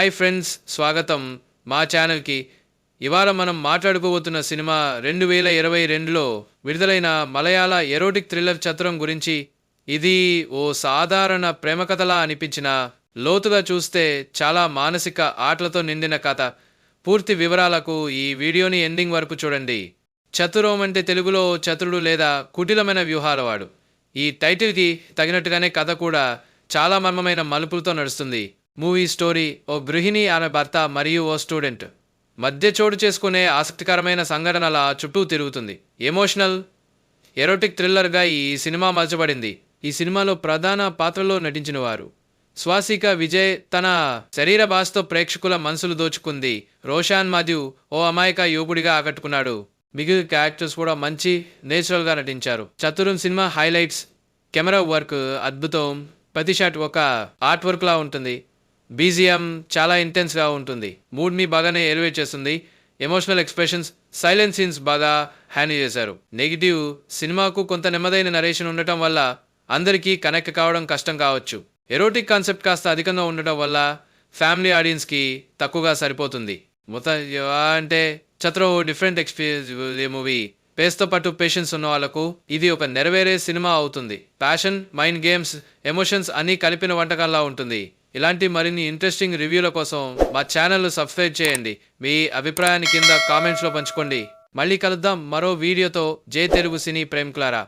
Hi friends, స్వాగతం మా ఛానల్కి. ఇవాళ మనం మాట్లాడుకోబోతున్న సినిమా 2022లో విడుదలైన మలయాళ ఎరోటిక్ థ్రిల్లర్ చతురం గురించి. ఇది ఓ సాధారణ ప్రేమ కథలా అనిపించిన, లోతుగా చూస్తే చాలా మానసిక ఆటలతో నిండిన కథ. పూర్తి వివరాలకు ఈ వీడియోని ఎండింగ్ వరకు చూడండి. చతురం అంటే తెలుగులో చతురుడు లేదా కుటిలమైన వ్యూహాలవాడు. ఈ టైటిల్కి తగినట్టుగానే కథ కూడా చాలా మర్మమైన మలుపులతో నడుస్తుంది. మూవీ స్టోరీ ఓ గృహిణి, ఆమె భర్త మరియు ఓ స్టూడెంట్ మధ్య చోటు చేసుకునే ఆసక్తికరమైన సంఘటనల చుట్టూ తిరుగుతుంది. ఎమోషనల్ ఎరోటిక్ థ్రిల్లర్గా ఈ సినిమా మలచబడింది. ఈ సినిమాలో ప్రధాన పాత్రలో నటించిన వారు స్వాసిక విజయ్ తన శరీర భాషతో ప్రేక్షకుల మనసులు దోచుకుంది. రోషాన్ మాథ్యూ ఓ అమాయక యువకుడిగా ఆకట్టుకున్నాడు. మిగిలిన క్యారెక్టర్స్ కూడా మంచి నేచురల్గా నటించారు. చతురం సినిమా హైలైట్స్: కెమెరా వర్క్ అద్భుతం, ప్రతి షాట్ ఒక ఆర్ట్ వర్క్ లా ఉంటుంది. బీజిఎం చాలా ఇంటెన్స్గా ఉంటుంది, మూడ్ని బాగానే ఎలివేట్ చేస్తుంది. ఎమోషనల్ ఎక్స్ప్రెషన్స్, సైలెంట్ సీన్స్ బాగా హ్యాండిల్ చేశారు. నెగిటివ్, సినిమాకు కొంత నెమ్మదైన నరేషన్ ఉండటం వల్ల అందరికీ కనెక్ట్ కావడం కష్టం కావచ్చు. ఎరోటిక్ కాన్సెప్ట్ కాస్త అధికంగా ఉండటం వల్ల ఫ్యామిలీ ఆడియన్స్కి తక్కువగా సరిపోతుంది. మొత్తం అంటే చతురం డిఫరెంట్ ఎక్స్పీరియన్స్ మూవీ. పేస్తో పాటు పేషెన్స్ ఉన్న వాళ్ళకు ఇది ఒక నెరవేరే సినిమా అవుతుంది. ప్యాషన్, మైండ్ గేమ్స్, ఎమోషన్స్ అన్నీ కలిపిన వంటకాల్లా ఉంటుంది. ఇలాంటి మరిన్ని ఇంట్రెస్టింగ్ రివ్యూల కోసం మా ఛానల్ను సబ్స్క్రైబ్ చేయండి. మీ అభిప్రాయాన్ని కింద కామెంట్స్లో పంచుకోండి. మళ్ళీ కలుద్దాం మరో వీడియోతో. జై తెలుగు సినీ ప్రేమికులారా.